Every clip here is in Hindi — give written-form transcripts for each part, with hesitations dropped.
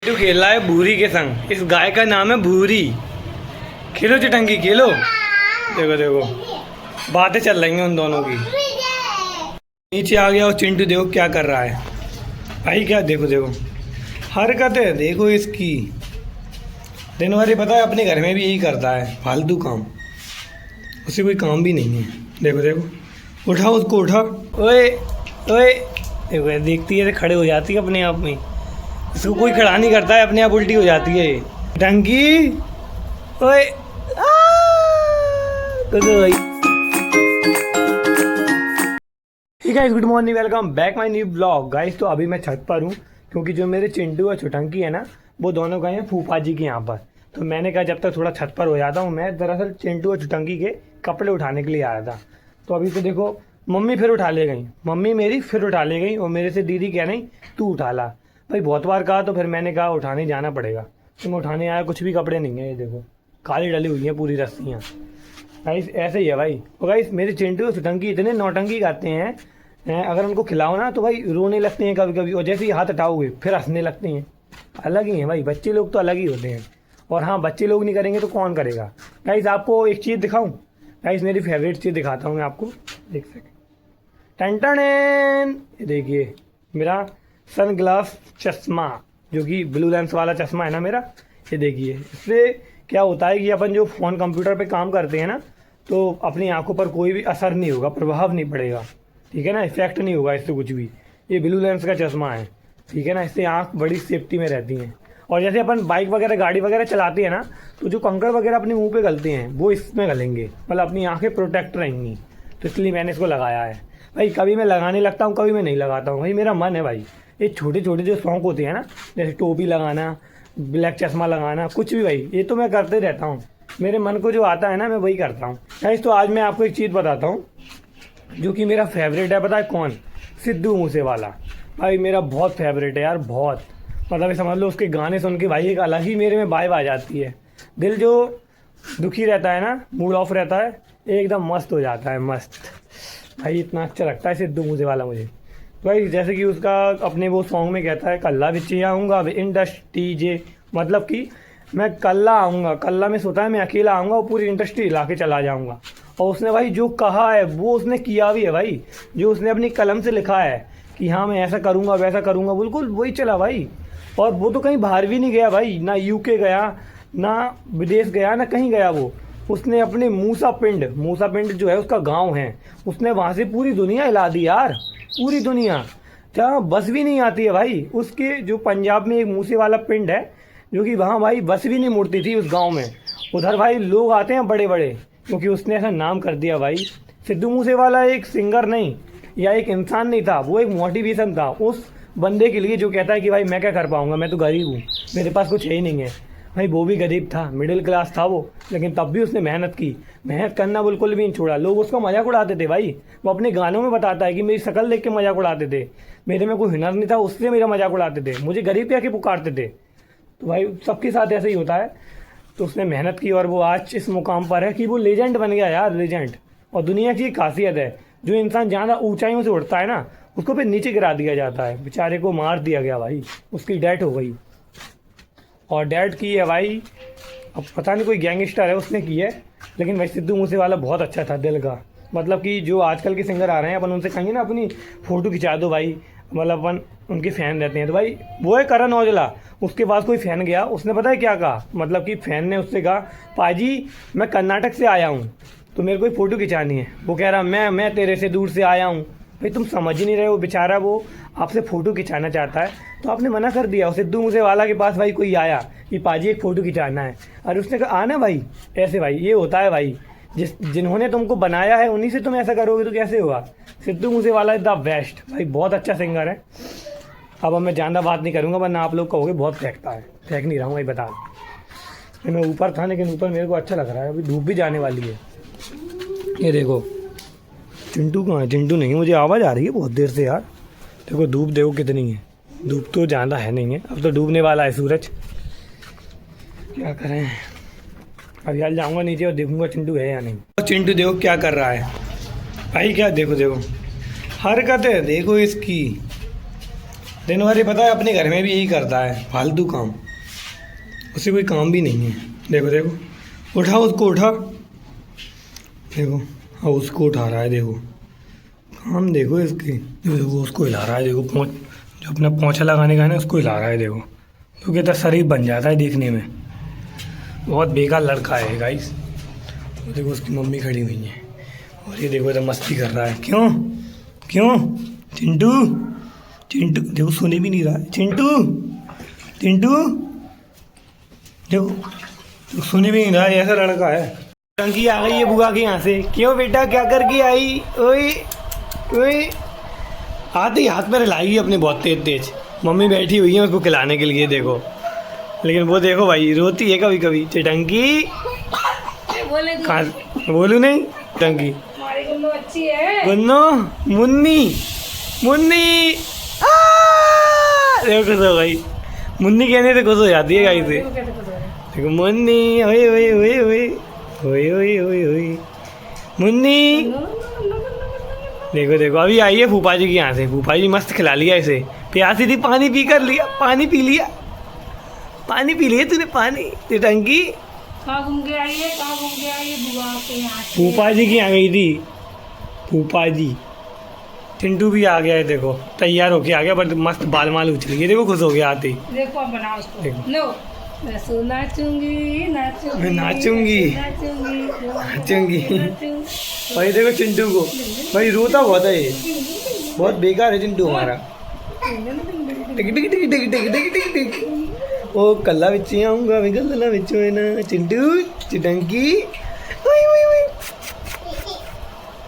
चिंटू खेल रहा है भूरी के संग। इस गाय का नाम है भूरी। खेलो चिटंगी खेलो। देखो देखो बातें चल रही हैं उन दोनों की। नीचे आ गया और चिंटू देखो क्या कर रहा है भाई। क्या देखो देखो हरकत है देखो इसकी। दिन भर पता है अपने घर में भी यही करता है फालतू काम। उसे कोई काम भी नहीं है। देखो देखो उठाओ उसको उठा। ओए ओए देखो देखती है खड़े हो जाती है अपने आप में। इसको कोई खड़ा नहीं करता है अपने आप उल्टी हो जाती है। टंकी ओए guys good morning welcome back my new blog guys. तो अभी मैं छत पर हूँ क्योंकि जो मेरे चिंटू और छुटंकी है ना वो दोनों गए हैं फूफा जी के यहाँ पर। तो मैंने कहा जब तक थोड़ा छत पर हो जाता हूँ। मैं दरअसल चिंटू और छुटंकी के कपड़े उठाने के लिए आया था। तो अभी तो देखो मम्मी फिर उठा ले गई। मम्मी मेरी फिर उठा ले गई और मेरे से दीदी कह रही तू उठा ला। भाई बहुत बार कहा तो फिर मैंने कहा उठाने जाना पड़ेगा। तो मैं उठाने आया कुछ भी कपड़े नहीं है। ये देखो काली डली हुई हैं पूरी रस्सियाँ। गाइस ऐसे ही है भाई। और गाइस मेरे चिंटू और छुटंकी इतने नौटंकी गाते हैं अगर उनको खिलाओ ना तो भाई रोने लगते हैं कभी कभी। और जैसे ही हाथ हटाओगे फिर हंसने लगते हैं। अलग ही हैं भाई बच्चे लोग तो अलग ही होते हैं। और हाँ बच्चे लोग नहीं करेंगे तो कौन करेगा। गाइस आपको एक चीज़ दिखाऊं। गाइस मेरी फेवरेट चीज़ दिखाता हूँ मैं आपको। देख सकें टन टन। ये देखिए मेरा सन ग्लास चश्मा जो कि ब्लू लेंस वाला चश्मा है ना मेरा। ये देखिए इससे क्या होता है कि अपन जो फ़ोन कंप्यूटर पे काम करते हैं ना तो अपनी आंखों पर कोई भी असर नहीं होगा, प्रभाव नहीं पड़ेगा। ठीक है ना, इफेक्ट नहीं होगा इससे कुछ भी। ये ब्लू लेंस का चश्मा है। ठीक है ना, इससे आँख बड़ी सेफ्टी में रहती हैं। और जैसे अपन बाइक वगैरह गाड़ी वगैरह चलाते हैं ना तो जो कंकड़ वगैरह अपने मुँह पे गलते हैं वो इसमें गलेंगे, मतलब अपनी आँखें प्रोटेक्ट रहेंगी। तो इसलिए मैंने इसको लगाया है भाई। कभी मैं लगाने लगता हूँ कभी मैं नहीं लगाता हूँ भाई, मेरा मन है भाई। ये छोटे छोटे जो शौक होते हैं ना जैसे टोपी लगाना, ब्लैक चश्मा लगाना, कुछ भी भाई ये तो मैं करते रहता हूँ। मेरे मन को जो आता है ना मैं वही करता हूँ गाइस। तो आज मैं आपको एक चीज़ बताता हूँ जो कि मेरा फेवरेट है। पता है कौन? सिद्धू मूसेवाला। भाई मेरा बहुत फेवरेट है यार, बहुत। मतलब समझ लो उसके गाने सुन के भाई एक अलग ही मेरे में वाइब आ जाती है। दिल जो दुखी रहता है ना, मूड ऑफ रहता है, एकदम मस्त हो जाता है, मस्त भाई। इतना अच्छा लगता है सिद्धू मूसेवाला मुझे भाई। जैसे कि उसका अपने वो सॉन्ग में कहता है कल्ला बिच्ची आऊँगा इंडस्ट्री जे, मतलब कि मैं कल्ला आऊँगा, कल्ला में सोता है मैं अकेला आऊँगा और पूरी इंडस्ट्री ला के चला जाऊँगा। और उसने भाई जो कहा है वो उसने किया भी है भाई। जो उसने अपनी कलम से लिखा है कि हाँ मैं ऐसा करूँगा वैसा करूँगा, बिल्कुल वही चला भाई। और वो तो कहीं बाहर भी नहीं गया भाई, ना यूके गया ना विदेश गया ना कहीं गया। वो उसने अपने मूसा पिंड जो है उसका गांव है, उसने वहाँ से पूरी दुनिया हिला दी यार, पूरी दुनिया। जहाँ बस भी नहीं आती है भाई उसके, जो पंजाब में एक मूसे वाला पिंड है जो कि वहाँ भाई बस भी नहीं मुड़ती थी उस गांव में। उधर भाई लोग आते हैं बड़े बड़े क्योंकि उसने ऐसा नाम कर दिया भाई। सिद्धू मूसेवाला एक सिंगर नहीं या एक इंसान नहीं था, वो एक मोटिवेशन था उस बंदे के लिए जो कहता है कि भाई मैं क्या कर पाऊँगा, मैं तो गरीब हूँ, मेरे पास कुछ है ही नहीं है। भाई वो भी गरीब था, मिडिल क्लास था वो, लेकिन तब भी उसने मेहनत की। मेहनत करना बिल्कुल भी नहीं छोड़ा। लोग उसका मजाक उड़ाते थे भाई। वो अपने गानों में बताता है कि मेरी शक्ल देख के मजाक उड़ाते थे, मेरे में कोई हुनर नहीं था उससे मेरा मजाक उड़ाते थे, मुझे गरीब कह के पुकारते थे। तो भाई सबके साथ ऐसे ही होता है। तो उसने मेहनत की और वो आज इस मुकाम पर है कि वो लेजेंड बन गया यार, लेजेंड। और दुनिया की खासियत है जो इंसान ज़्यादा ऊंचाइयों से उड़ता है ना उसको फिर नीचे गिरा दिया जाता है। बेचारे को मार दिया गया भाई, उसकी डेथ हो गई। और डेथ की है भाई, अब पता नहीं कोई गैंगस्टर है उसने की है। लेकिन भाई सिद्धू मूसेवाला बहुत अच्छा था दिल का। मतलब कि जो आजकल के सिंगर आ रहे हैं अपन उनसे कहेंगे ना अपनी फ़ोटो खिंचा दो भाई, मतलब अपन उनके फ़ैन रहते हैं। तो भाई वो है करण औजला, उसके पास कोई फ़ैन गया, उसने पता है क्या कहा, मतलब कि फ़ैन ने उससे कहा पाजी मैं कर्नाटक से आया हूँ तो मेरे को फ़ोटो खिंचानी है। वो कह रहा मैं तेरे से दूर से आया हूँ। भाई तुम समझ ही नहीं रहे हो, बेचारा वो आपसे फ़ोटो खिंचाना चाहता है तो आपने मना कर दिया। और सिद्धू मूसेवाला के पास भाई कोई आया कि पाजी एक फ़ोटो खिंचाना है, और उसने कहा आना भाई। ऐसे भाई ये होता है भाई, जिन्होंने तुमको बनाया है उन्हीं से तुम ऐसा करोगे तो कैसे होगा। Sidhu Moosewala is the best भाई, बहुत अच्छा सिंगर है। अब मैं ज़्यादा बात नहीं करूँगा वरना आप लोग कहोगे बहुत फेंकता है। फेंक नहीं रहा हूँ भाई, बता। मैं ऊपर था लेकिन ऊपर मेरे को अच्छा लग रहा है। अभी धूप भी जाने वाली है। ये देखो चिंटू कहाँ है? चिंटू नहीं, मुझे आवाज़ आ रही है बहुत देर से यार। देखो धूप देखो कितनी है, धूप तो ज़्यादा है नहीं है, अब तो डूबने वाला है सूरज। क्या करें, अब यार जाऊँगा नीचे और देखूँगा चिंटू है या नहीं। और चिंटू देखो क्या कर रहा है भाई। क्या देखो देखो हरकत है देखो इसकी। दिन भर ये पता है अपने घर में भी यही करता है फालतू काम, उसे कोई काम भी नहीं है। देखो देखो उठा उसको, उठा देखो, हाँ उसको उठा रहा है, देखो काम देखो इसके, देखो उसको हिला रहा है, देखो पोंछ जो अपना पोंछा लगाने का है ना उसको हिला रहा है, देखो तो कितना शरीफ बन जाता है देखने में। बहुत बेकार लड़का है गाइस। देखो उसकी मम्मी खड़ी हुई है और ये देखो इधर मस्ती कर रहा है। क्यों क्यों चिंटू, चिंटू देखो सोने भी नहीं रहा है, चिंटू चिंटू देखो सोने भी नहीं रहा है, ऐसा लड़का है। टंकी आ गई है बुआ के यहाँ से। क्यों बेटा क्या करके आई? ओए ओए आते ही हाथ पर हिलाएगी अपने बहुत तेज तेज। मम्मी बैठी हुई है उसको खिलाने के लिए देखो, लेकिन वो देखो भाई रोती है कभी कभी। टंकी कहाँ बोलूँ नहीं, टंकी अच्छी है गुन्नो मुन्नी मुन्नी देखो खुश हो गई, मुन्नी कहने से खुश हो जाती है गाई से। देखो मुन्नी ओए ओए ओए ओए ओए ओए ओए ओए मुन्नी। देखो देखो अभी आई है फूफा जी के यहाँ से, फूफा जी मस्त खिला लिया इसे, प्यासी थी पानी पी कर लिया, पानी पी लिया, पानी पी लिया तूने पानी। ये टंकी कहाँ घूम के आई है, कहाँ घूम के आई है बुआ के यहाँ से? फूफा जी की आ गई थी, फूफा जी। चिंटू भी आ गया है, देखो तैयार होके आ गया, बट मस्त बाल माल उछल गई, देखो खुश हो गया आते ही। देखो अब बनाओ उसको। देखो। लो मैं सो नाचूंगी नाचूंगी मैं नाचूंगी नाचूंगी भाई। देखो चिंटू को भाई रोता बहुत है ये, बहुत बेकार है चिंटू हमारा। टिक टिक टिक टिक टिक टिक टिक टिक ओ कल्ला बिच आऊंगा मैं, कल्ला बिच है ना चिंटू चिटंकी।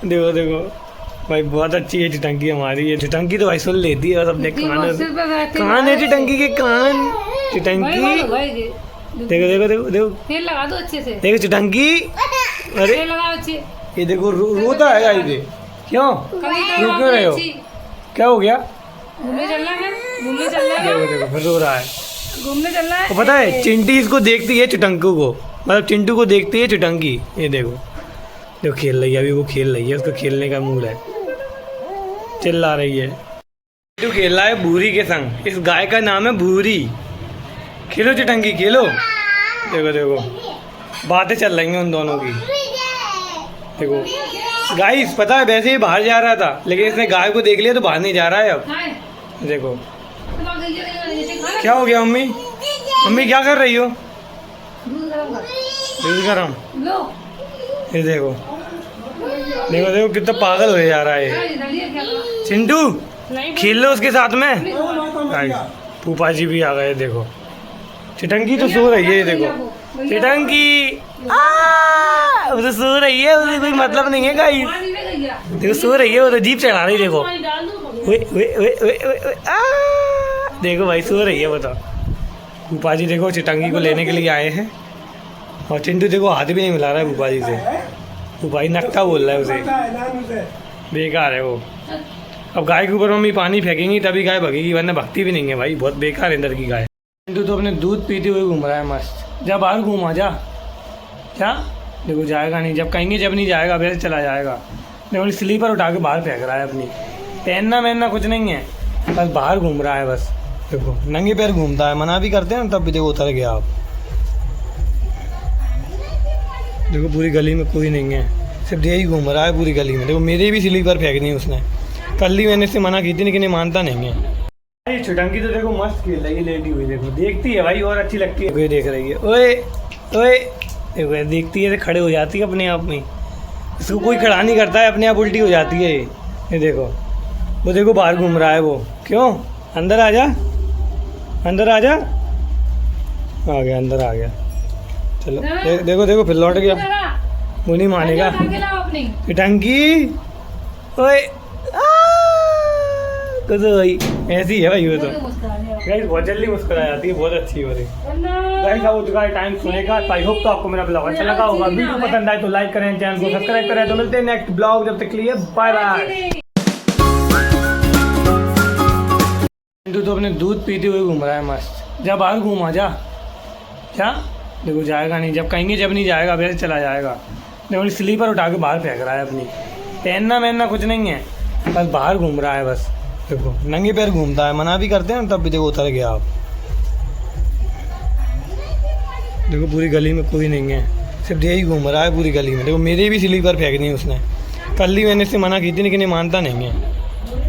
देखो देखो भाई बहुत अच्छी है चिटंकी हमारी। ये चिटंकी तो भाई सुन लेती है, सबने कान है चिटंकी के, कान चिटंकी। देखो देखो देखो देखो तेल लगा दो अच्छे से, देखो चिटंकी। अरे तेल लगाओ अच्छे। ये देखो रोता है गाइस ये। क्यों रो क्यों रहे हो? क्या हो गया? घूमने चलना है, घूमने चलना है, देखो देखो फिर रो रहा है। घूमने चलना है। वो पता है चिंटी इसको देखती है चिटंकू को, मतलब चिंटू को देखती है चिटंकी। ये देखो देखो खेल रही है, अभी वो खेल रही है, उसको खेलने का मूड है, चिल्ला रही है। चिंटू खेल रहा है भूरी के संग, इस गाय का नाम है भूरी। खेलो चिटंकी खेलो। देखो देखो बातें चल रही हैं उन दोनों की। देखो गाइस पता है वैसे ही बाहर जा रहा था, लेकिन इसने गाय को देख लिया तो बाहर नहीं जा रहा है अब। देखो क्या हो गया मम्मी? मम्मी क्या कर रही हो? दूध गरम। ये देखो देखो देखो कितना पागल हो जा रहा है चिंटू। खेल लो उसके साथ में। फूफा जी भी आ गए, देखो चिटंकी तो सो रही है। ये देखो चिटंकी वो तो सो रही है, उसे कोई मतलब नहीं है गाइस। देखो सो रही है, वो तो जीप चढ़ा रही। देखो वे वे वे वे वे देखो भाई सो रही है वो तो। फूफा जी देखो चिटंकी को लेने के लिए आए हैं, और चिंटू देखो हाथ भी नहीं मिला रहा है फूफा जी से। फूफा जी नक्का बोल रहा है उसे, बेकार है वो। अब गाय के ऊपर मम्मी पानी फेंकेंगी तभी गाय भगेगी, वरना भगती भी नहीं है भाई, बहुत बेकार है अंदर की गाय। चिंटू तो अपने दूध पीते हुए घूम रहा है मस्त। जा बाहर घूमा जा, क्या देखो जाएगा नहीं, जब कहेंगे जब नहीं जाएगा, वैसे चला जाएगा। देखो स्लीपर उठा के बाहर फेंक रहा है अपनी, पहनना वहनना कुछ नहीं है, बस बाहर घूम रहा है बस। देखो नंगे पैर घूमता है, मना भी करते हैं तब भी देखो उतर गया आप। देखो पूरी गली में कोई नहीं है, सिर्फ यही घूम रहा है पूरी गली में। देखो मेरे भी स्लीपर फेंकनी है उसने, कल ही मैंने इससे मना की थी लेकिन ये मानता नहीं है। अरे चिटंकी तो देखो मस्त खेल रही है लेटी हुई, देखो देखती है भाई और अच्छी लगती है। कोई देख रही है, ओए ओए देखो देखती है तो खड़े हो जाती है अपने आप में, इसको कोई खड़ा नहीं करता है, अपने आप उल्टी हो जाती है ये देखो। वो देखो बाहर घूम रहा है वो। क्यों अंदर आ जा, अंदर आ जा। आ गया अंदर आ गया, चलो देखो देखो फिर लौट गया, वो नहीं मानेगा। चिटंकी ओए तो भाई ऐसी है भाई वो तो गाइस, बहुत जल्दी मुस्कुरा जाती है, बहुत अच्छी हो रही गाइस। अब उनका टाइम सोने का। आई होप तो आपको मेरा ब्लॉग अच्छा लगा होगा। वीडियो पसंद आए तो लाइक करें, चैनल को सब्सक्राइब करें। तो मिलते हैं नेक्स्ट ब्लॉग, जब तक के लिए बाय बाय। तो अपने दूध पीते हुए घूम रहा है मस्त। जा बाहर घूमा जा, क्या देखो जाएगा नहीं, जब कहेंगे जब नहीं जाएगा, वैसे चला जाएगा। देखो स्लीपर उठा के बाहर फेंक रहा है अपनी, पहनना वहनना कुछ नहीं है, बस बाहर घूम रहा है बस। देखो नंगे पैर घूमता है, मना भी करते हैं ना तब भी देखो उतर गया आप। देखो पूरी गली में कोई नहीं है, सिर्फ यही घूम रहा है पूरी गली में। देखो मेरी भी स्लीपर फेंक दी उसने, कल ही मैंने इससे मना की थी लेकिन ये मानता नहीं है।